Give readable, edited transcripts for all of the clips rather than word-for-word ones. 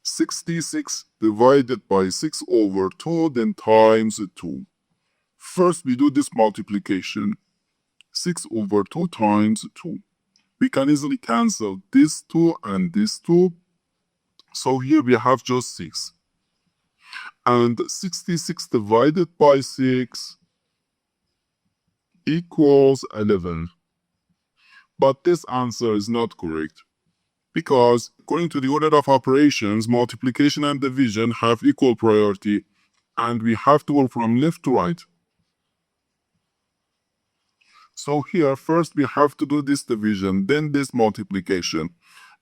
66 divided by 6 over 2, then times 2. First we do this multiplication. 6 over 2 times 2. We can easily cancel this 2 and this 2. So here we have just 6. And 66 divided by 6 equals 11. But this answer is not correct, because according to the order of operations, multiplication and division have equal priority, and we have to work from left to right. So here, first we have to do this division, then this multiplication.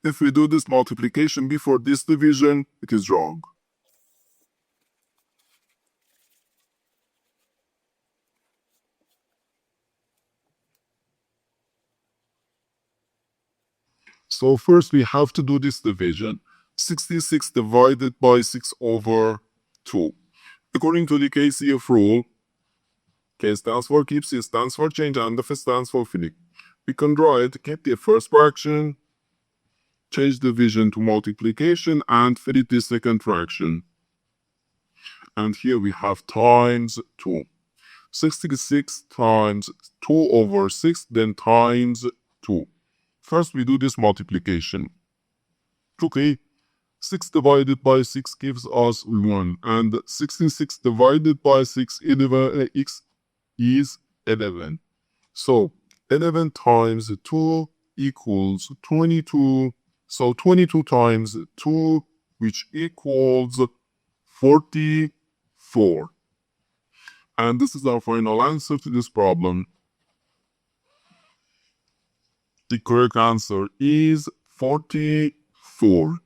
If we do this multiplication before this division, it is wrong. So first we have to do this division. 66 divided by 6 over 2. According to the KCF rule, K stands for keep, C stands for change, and F stands for finite. We can draw it, keep the first fraction, change division to multiplication, and finite the second fraction. And here we have times 2. 66 times 2 over 6, then times 2. First we do this multiplication. Okay, 6 divided by 6 gives us 1, and 66 divided by 6 is 11. So 11 times 2 equals 22. So 22 times 2, which equals 44. And this is our final answer to this problem. The correct answer is 44.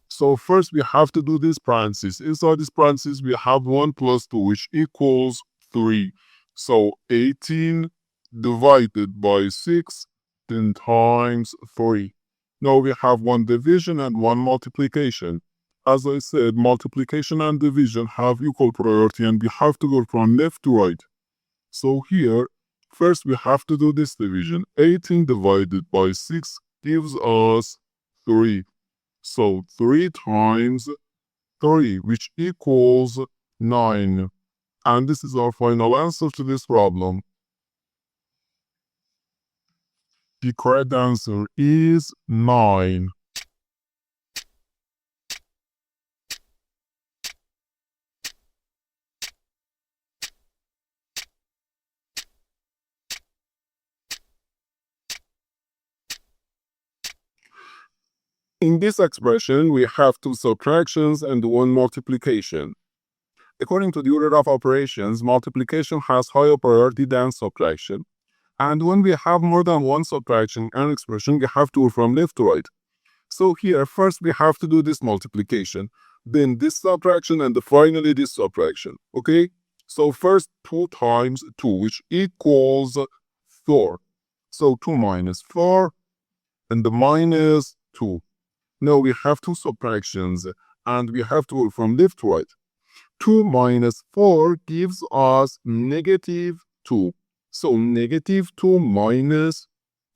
So first we have to do this parentheses. Inside this parentheses we have 1 plus 2, which equals 3. So 18 divided by 6, then times 3. Now we have one division and one multiplication. As I said, multiplication and division have equal priority, and we have to go from left to right. So here, first we have to do this division. 18 divided by 6 gives us 3. So 3 times 3, which equals 9. And this is our final answer to this problem. The correct answer is 9. In this expression, we have 2 subtractions and 1 multiplication. According to the order of operations, multiplication has higher priority than subtraction. And when we have more than 1 subtraction and expression, we have to go from left to right. So here, first we have to do this multiplication, then this subtraction, and finally this subtraction, okay? So first 2 times 2, which equals 4. So 2 minus 4, and the minus 2. Now we have 2 subtractions, and we have to go from left to right. 2 minus 4 gives us negative 2. So negative 2 minus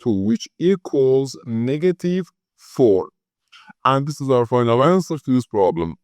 2, which equals negative 4. And this is our final answer to this problem.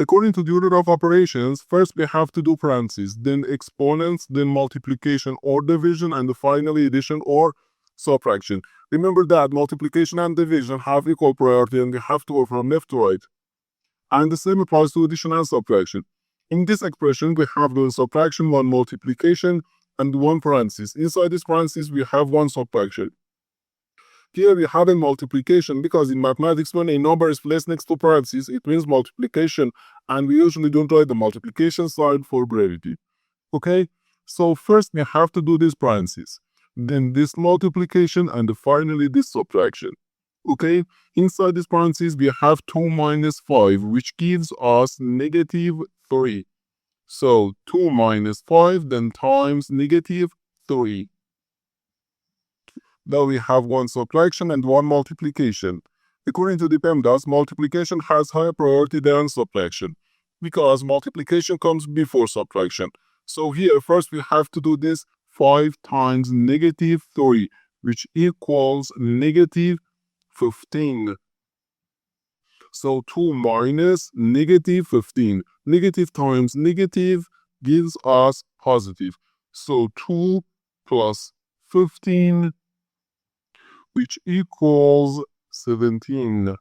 According to the order of operations, first we have to do parentheses, then exponents, then multiplication or division, and finally addition or subtraction. Remember that multiplication and division have equal priority, and we have to go from left to right. And the same applies to addition and subtraction. In this expression, we have 1 subtraction, 1 multiplication, and 1 parenthesis. Inside this parenthesis, we have 1 subtraction. Here we have a multiplication, because in mathematics, when a number is placed next to parentheses, it means multiplication, and we usually don't write the multiplication sign for brevity. Okay, so first we have to do this parentheses, then this multiplication, and finally this subtraction. Okay, inside this parentheses we have 2 minus 5, which gives us negative 3. So 2 minus 5 then times negative 3. Now we have one subtraction and one multiplication. According to the PEMDAS, multiplication has higher priority than subtraction because multiplication comes before subtraction. So here first we have to do this 5 times negative 3, which equals negative 15. So 2 minus negative 15. Negative times negative gives us positive. So 2 plus 15, which equals 17.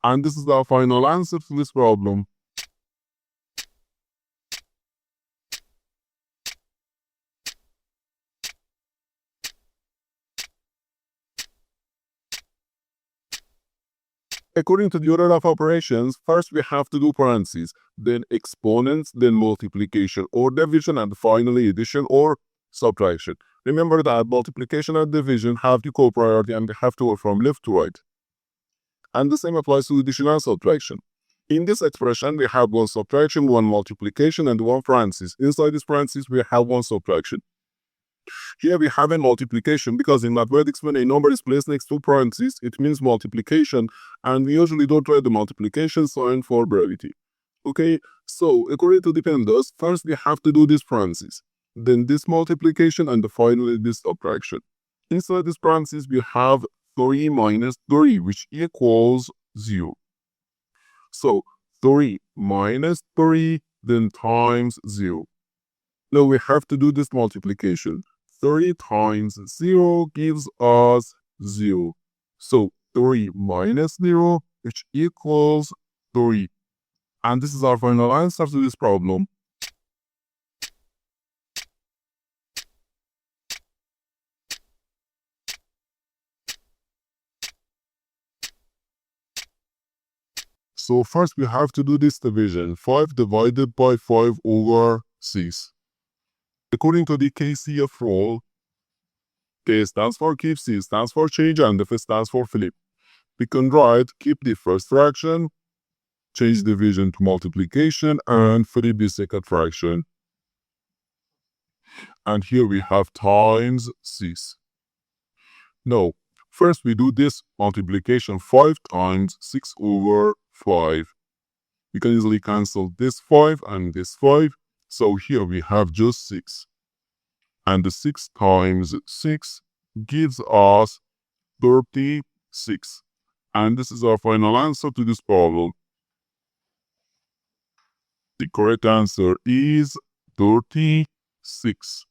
And this is our final answer to this problem. According to the order of operations, first we have to do parentheses, then exponents, then multiplication or division, and finally addition or subtraction. Remember that multiplication and division have equal priority and they have to go from left to right. And the same applies to addition and subtraction. In this expression, we have one subtraction, one multiplication, and one parenthesis. Inside this parenthesis, we have one subtraction. Here we have a multiplication because in mathematics, when a number is placed next to parentheses, it means multiplication, and we usually don't write the multiplication sign for brevity. Okay, so according to the PEMDAS, first we have to do this parenthesis, then this multiplication, and finally this subtraction. Inside this parenthesis, we have 3 minus 3, which equals 0. So 3 minus 3, then times 0. Now we have to do this multiplication. 3 times 0 gives us 0. So 3 minus 0, which equals 3. And this is our final answer to this problem. So first we have to do this division. 5 divided by 5 over 6. According to the KCF rule, K stands for keep, C stands for change, and F stands for flip. We can write keep the first fraction, change division to multiplication, and flip the second fraction. And here we have times 6. Now, first we do this multiplication 5 times 6 over 5. We can easily cancel this 5 and this 5. So here we have just 6. And the 6 times 6 gives us 36. And this is our final answer to this problem. The correct answer is 36.